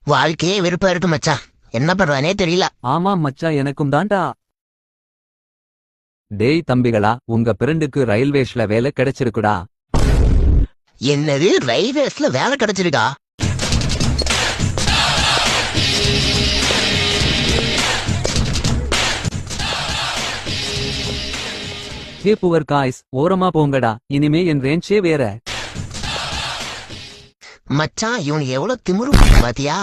வாழ்க்கையே வெறுப்பா இருக்கு மச்சான். என்ன பண்றானே தெரியல. ஆமா மச்சான், எனக்கும் தான்டா. டேய் தம்பிகளா, உங்க பிரெண்டுக்கு ரயில்வேஸ்ல வேலை கிடைச்சிருக்குடா. என்னது, ரயில்வேஸ்ல வேலை கிடைச்சிருக்கா? ஹே புவர் காய்ஸ், ஓரமா போங்கடா, இனிமே என் ரேஞ்சே வேற. மச்சான், இவனுக்கு எவ்வளவு திமிரு பாத்தியா?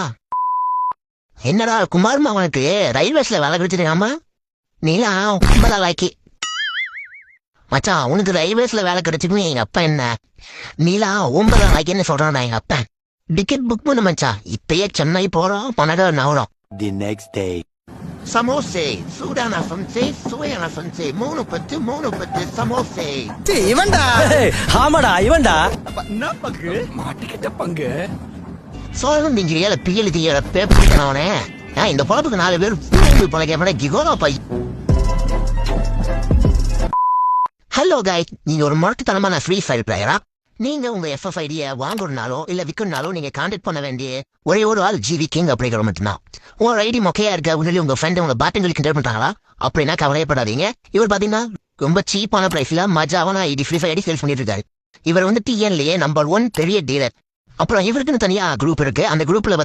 என்னடா குமார் மாவனுக்கு ரயில்வேஸ்ல வேலை கிடைச்சிருக்காமா? நீலா லாக்கி மச்சான், உனக்கு ரயில்வேஸ்ல வேலை கிடைச்சிருக்கும் எங்க அப்பா என்ன நீலா 9 லாக்கின்னு சொல்றான்டா எங்க அப்பா. டிக்கெட் புக் பண்ணு மச்சான், இப்பயே சென்னை போறோம், பணக்கார நவரும். The next day. சமோசே, சூடான சம்சே, சுவையான சம்சே, 3 சமோசே. இவன்டா. ஆமாடா இவன்டா. என்ன பங்கு மாட்டிக்கிட்ட பங்கு. சோழன் திங்கிறியால பியலி தீயல பேப்பிடிக்கணவனே. இந்த பொழப்புக்கு 4 பேர் பழக கிகோரா பை. ஹலோ காய், நீங்க ஒரு முரட்டுத்தனமான ஃப்ரீ ஃபயர் பிளேயரா? நீங்க உங்க FFID வாங்கணும்னாலோ இல்ல விற்கணும்னாலோ நீங்க கான்டாக்ட் பண்ண வேண்டிய ஒரே ஒரு ஆள் GV King அப்படிங்கிற மட்டும்தான். உங்க ஐடி மொக்கையா இருக்க உடனே உங்க ஃப்ரெண்ட் உங்க பேட்டிங் கண்டர் பண்றாங்களா அப்படின்னா கவலையப்படாதீங்க. இவர் பாத்தீங்கன்னா ரொம்ப சீப்பான பிரைஸ்ல மஜாவான ID Free Fire ID sales பண்ணிட்டு இருக்காரு. இவர் வந்து TNலயே நம்பர் 1 பெரிய டீலர். அப்புறம் இவருக்குன்னு தனியா குரூப் இருக்கு. அந்த குரூப்ல